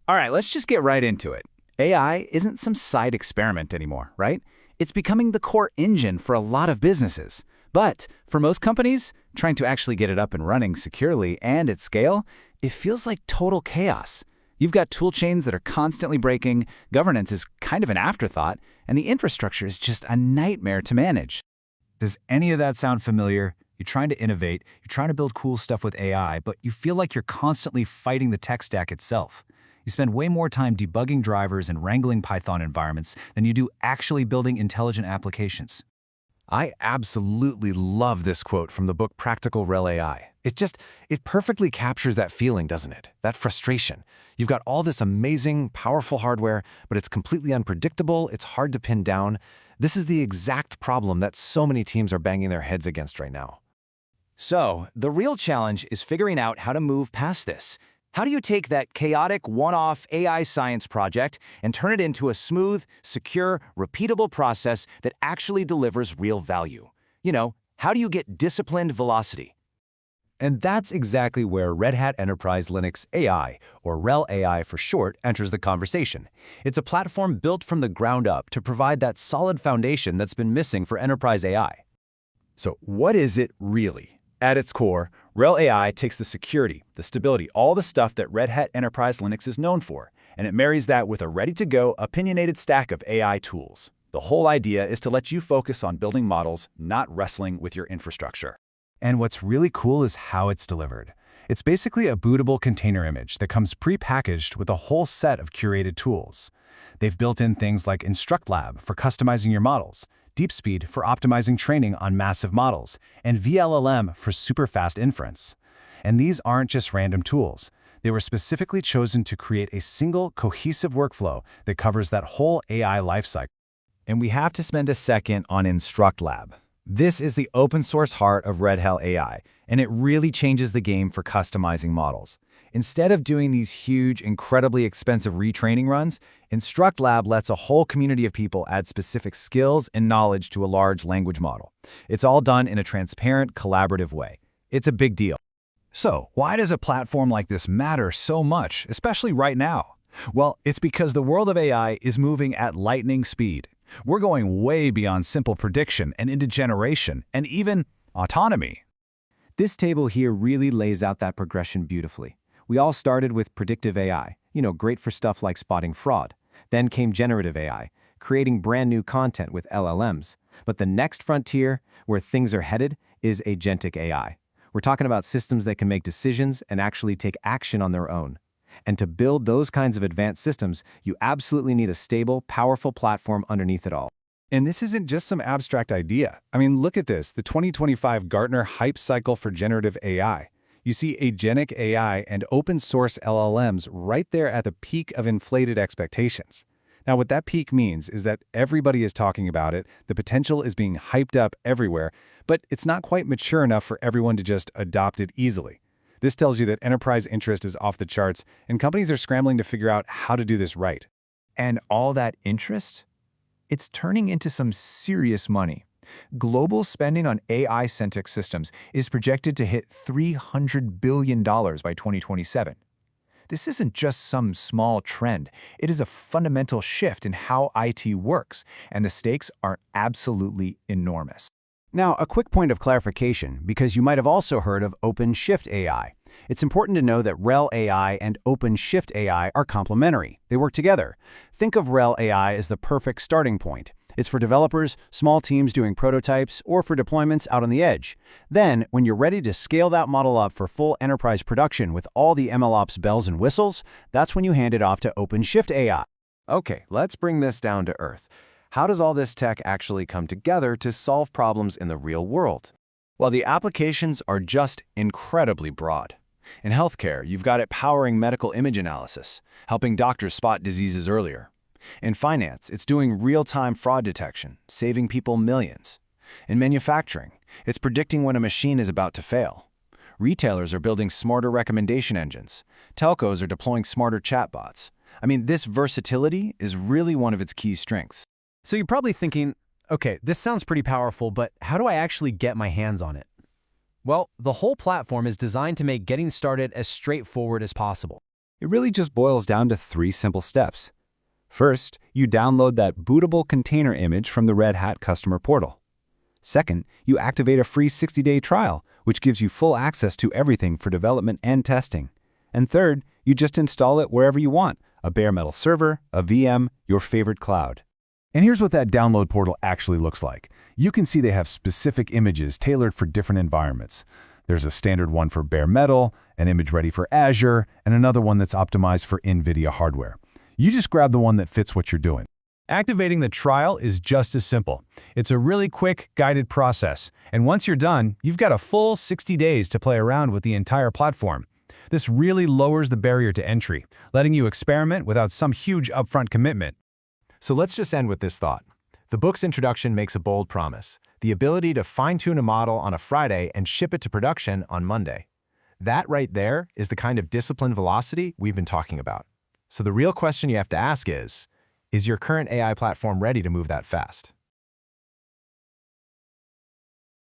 All right, let's just get right into it. AI isn't some side experiment anymore, right? It's becoming the core engine for a lot of businesses. But for most companies, trying to actually get it up and running securely and at scale, it feels like total chaos. You've got tool chains that are constantly breaking, governance is kind of an afterthought, and the infrastructure is just a nightmare to manage. Does any of that sound familiar? You're trying to innovate, you're trying to build cool stuff with AI, but you feel like you're constantly fighting the tech stack itself. You spend way more time debugging drivers and wrangling Python environments than you do actually building intelligent applications. I absolutely love this quote from the book Practical RHEL AI. It perfectly captures that feeling, doesn't it? That frustration. You've got all this amazing, powerful hardware, but it's completely unpredictable, it's hard to pin down. This is the exact problem that so many teams are banging their heads against right now. So, the real challenge is figuring out how to move past this. How do you take that chaotic, one-off AI science project and turn it into a smooth, secure, repeatable process that actually delivers real value? You know, how do you get disciplined velocity? And that's exactly where Red Hat Enterprise Linux AI, or RHEL AI for short, enters the conversation. It's a platform built from the ground up to provide that solid foundation that's been missing for enterprise AI. So what is it really? At its core, RHEL AI takes the security, the stability, all the stuff that Red Hat Enterprise Linux is known for, and it marries that with a ready-to-go, opinionated stack of AI tools. The whole idea is to let you focus on building models, not wrestling with your infrastructure. And what's really cool is how it's delivered. It's basically a bootable container image that comes pre-packaged with a whole set of curated tools. They've built in things like InstructLab for customizing your models, DeepSpeed for optimizing training on massive models, and VLLM for super fast inference. And these aren't just random tools. They were specifically chosen to create a single, cohesive workflow that covers that whole AI lifecycle. And we have to spend a second on InstructLab. This is the open source heart of Red Hat AI, and it really changes the game for customizing models. Instead of doing these huge, incredibly expensive retraining runs, InstructLab lets a whole community of people add specific skills and knowledge to a large language model. It's all done in a transparent, collaborative way. It's a big deal. So, why does a platform like this matter so much, especially right now? Well, it's because the world of AI is moving at lightning speed. We're going way beyond simple prediction and into generation and even autonomy. This table here really lays out that progression beautifully. We all started with predictive AI, great for stuff like spotting fraud. Then came generative AI, creating brand new content with LLMs. But the next frontier, where things are headed, is agentic AI. We're talking about systems that can make decisions and actually take action on their own. And to build those kinds of advanced systems, you absolutely need a stable, powerful platform underneath it all. And this isn't just some abstract idea. I mean, look at this, the 2025 Gartner Hype Cycle for Generative AI. You see agentic AI and open source LLMs right there at the peak of inflated expectations. Now, what that peak means is that everybody is talking about it, the potential is being hyped up everywhere, but it's not quite mature enough for everyone to just adopt it easily. This tells you that enterprise interest is off the charts, and companies are scrambling to figure out how to do this right. And all that interest? It's turning into some serious money. Global spending on AI-centric systems is projected to hit $300 billion by 2027. This isn't just some small trend. It is a fundamental shift in how IT works, and the stakes are absolutely enormous. Now, a quick point of clarification, because you might have also heard of OpenShift AI. It's important to know that RHEL AI and OpenShift AI are complementary. They work together. Think of RHEL AI as the perfect starting point. It's for developers, small teams doing prototypes, or for deployments out on the edge. Then, when you're ready to scale that model up for full enterprise production with all the MLOps bells and whistles, that's when you hand it off to OpenShift AI. Okay, let's bring this down to earth. How does all this tech actually come together to solve problems in the real world? Well, the applications are just incredibly broad. In healthcare, you've got it powering medical image analysis, helping doctors spot diseases earlier. In finance, it's doing real-time fraud detection, saving people millions. In manufacturing, it's predicting when a machine is about to fail. Retailers are building smarter recommendation engines. Telcos are deploying smarter chatbots. I mean, this versatility is really one of its key strengths. So you're probably thinking, okay, this sounds pretty powerful, but how do I actually get my hands on it? Well, the whole platform is designed to make getting started as straightforward as possible. It really just boils down to 3 simple steps. First, you download that bootable container image from the Red Hat customer portal. Second, you activate a free 60-day trial, which gives you full access to everything for development and testing. And third, you just install it wherever you want, a bare metal server, a VM, your favorite cloud. And here's what that download portal actually looks like. You can see they have specific images tailored for different environments. There's a standard one for bare metal, an image ready for Azure, and another one that's optimized for NVIDIA hardware. You just grab the one that fits what you're doing. Activating the trial is just as simple. It's a really quick, guided process. And once you're done, you've got a full 60 days to play around with the entire platform. This really lowers the barrier to entry, letting you experiment without some huge upfront commitment. So let's just end with this thought. The book's introduction makes a bold promise: the ability to fine-tune a model on a Friday and ship it to production on Monday. That right there is the kind of disciplined velocity we've been talking about. So the real question you have to ask is your current AI platform ready to move that fast?